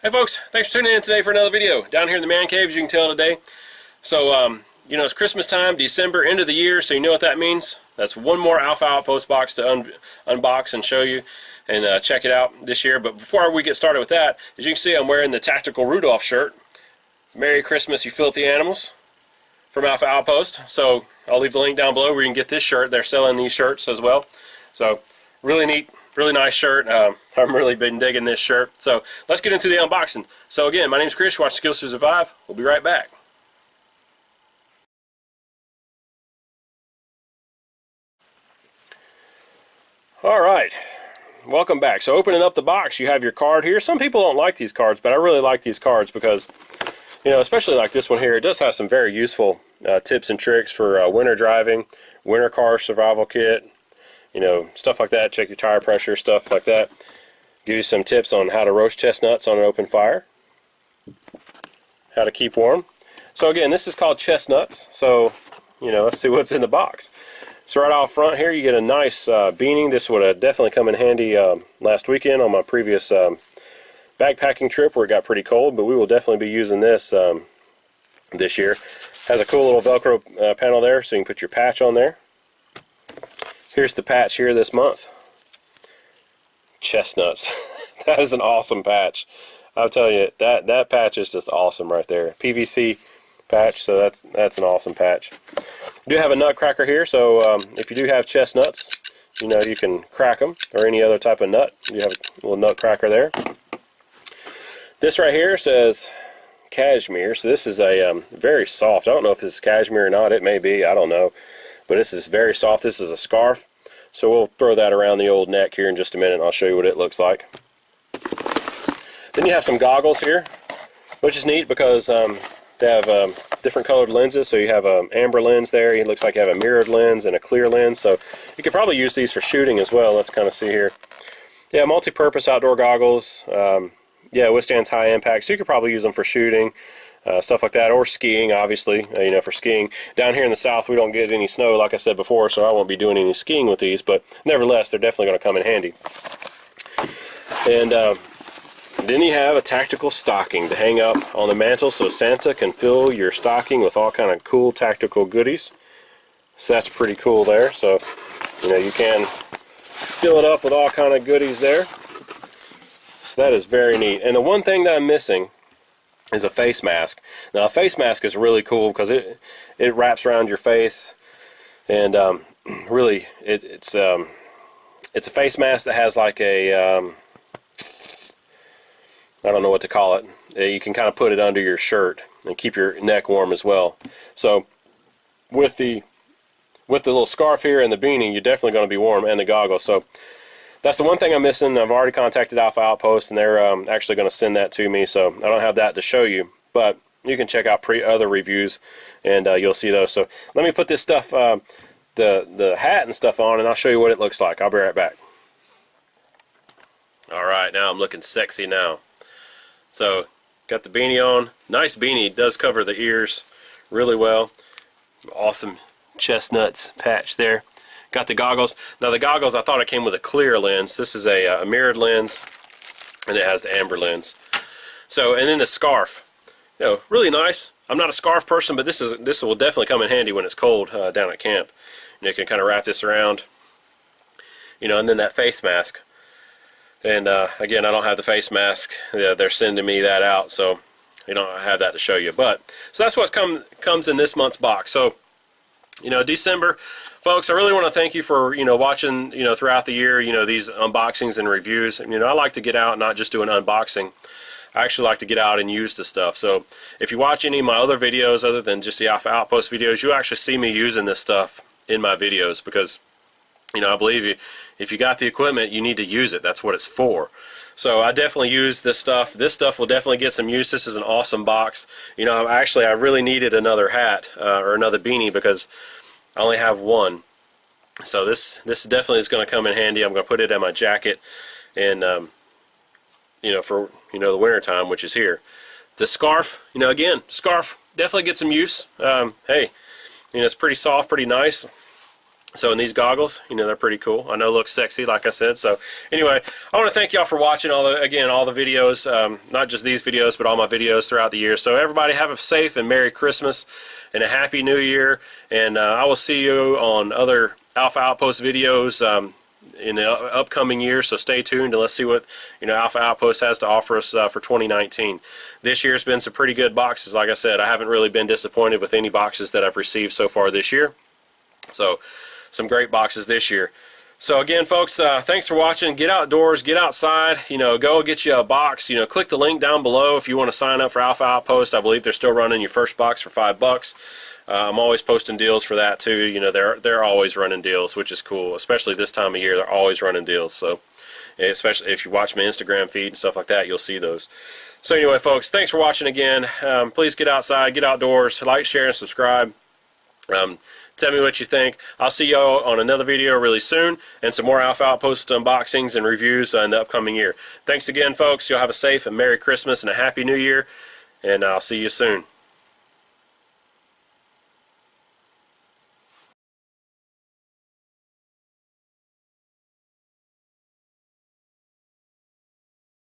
Hey folks, thanks for tuning in today for another video. Down here in the man cave, as you can tell today. So, it's Christmas time, December, end of the year, so you know what that means. That's one more Alpha Outpost box to unbox and show you and check it out this year. But before we get started with that, as you can see, I'm wearing the Tactical Rudolph shirt. Merry Christmas, you filthy animals, from Alpha Outpost. So, I'll leave the link down below where you can get this shirt. They're selling these shirts as well. So, really neat. Really nice shirt. I've really been digging this shirt. So let's get into the unboxing. So again, my name's Chris. You watch Skills to Survive. We'll be right back. Alright, welcome back. So opening up the box, you have your card here. Some people don't like these cards, but I really like these cards because, especially like this one here, it does have some very useful tips and tricks for winter driving, winter car survival kit, stuff like that. Check your tire pressure, stuff like that. Give you some tips on how to roast chestnuts on an open fire, how to keep warm. So again, this is called CHESTNUTS. So, let's see what's in the box. So right out front here, you get a nice beanie. This would have definitely come in handy last weekend on my previous backpacking trip where it got pretty cold, but we will definitely be using this this year. Has a cool little Velcro panel there, so you can put your patch on there. Here's the patch here this month. CHESTNUTS. That is an awesome patch. I'll tell you, that patch is just awesome right there. PVC patch, so that's an awesome patch. We do have a Nutcracker here, so if you do have chestnuts, you can crack them, or any other type of nut. You have a little Nutcracker there. This right here says cashmere, so this is a very soft. I don't know if this is cashmere or not. It may be, I don't know. But this is very soft. This is a scarf. So we'll throw that around the old neck here in just a minute and I'll show you what it looks like. Then you have some goggles here, which is neat because they have different colored lenses. So you have an amber lens there. It looks like you have a mirrored lens and a clear lens. So you could probably use these for shooting as well. Let's kind of see here. Yeah, multi-purpose outdoor goggles. Yeah, withstands high impact. So you could probably use them for shooting. Stuff like that, or skiing, obviously, for skiing. Down here in the south, we don't get any snow, like I said before, so I won't be doing any skiing with these, but nevertheless, they're definitely going to come in handy. And then you have a tactical stocking to hang up on the mantle so Santa can fill your stocking with all kind of cool tactical goodies. So that's pretty cool there. So, you can fill it up with all kind of goodies there. So that is very neat. And the one thing that I'm missing is a face mask. Now a face mask is really cool because it wraps around your face, and really it's a face mask that has like a I don't know what to call it. You can kind of put it under your shirt and keep your neck warm as well. So with the little scarf here and the beanie, you're definitely going to be warm, and the goggles. So that's the one thing I'm missing. I've already contacted Alpha Outpost, and they're actually going to send that to me, so I don't have that to show you. But you can check out other reviews, and you'll see those. So let me put this stuff, the hat and stuff on, and I'll show you what it looks like. I'll be right back. Alright, now I'm looking sexy now. So, got the beanie on. Nice beanie. It does cover the ears really well. Awesome CHESTNUTS patch there. Got the goggles. Now the goggles, I thought it came with a clear lens. This is a mirrored lens, and it has the amber lens. So, and then the scarf, really nice. I'm not a scarf person, but this will definitely come in handy when it's cold down at camp. You can kind of wrap this around, and then that face mask. And again, I don't have the face mask. They're sending me that out, so I don't have that to show you. But so that's what comes in this month's box. So, December, folks, I really want to thank you for, watching, throughout the year, these unboxings and reviews. I like to get out and not just do an unboxing. I actually like to get out and use the stuff. So if you watch any of my other videos other than just the Alpha Outpost videos, you actually see me using this stuff in my videos because, I believe if you got the equipment, you need to use it. That's what it's for. So I definitely use this stuff. This stuff will definitely get some use. This is an awesome box. Actually, I really needed another hat or another beanie because I only have one. So this definitely is going to come in handy. I'm going to put it in my jacket, and for the winter time, which is here. The scarf, again, scarf definitely gets some use. Hey, it's pretty soft, pretty nice. So in these goggles, you know, they're pretty cool. I know, look sexy, like I said. So anyway, I want to thank y'all for watching all the videos, not just these videos, but all my videos throughout the year. So everybody have a safe and Merry Christmas and a Happy New Year. And I will see you on other Alpha Outpost videos in the upcoming year. So stay tuned and let's see what, you know, Alpha Outpost has to offer us for 2019. This year's been some pretty good boxes. Like I said, I haven't really been disappointed with any boxes that I've received so far this year. So some great boxes this year. So again, folks, thanks for watching. Get outdoors, get outside, you know, go get you a box. You know, click the link down below if you want to sign up for Alpha Outpost. I believe they're still running your first box for $5. I'm always posting deals for that too. You know, they're always running deals, which is cool, especially this time of year. They're always running deals. So especially if you watch my Instagram feed and stuff like that, you'll see those. So anyway, folks, thanks for watching again. Please get outside, get outdoors, like, share, and subscribe. Tell me what you think. I'll see y'all on another video really soon, and some more Alpha Outpost unboxings and reviews in the upcoming year. Thanks again, folks. Y'all have a safe and Merry Christmas and a Happy New Year, and I'll see you soon.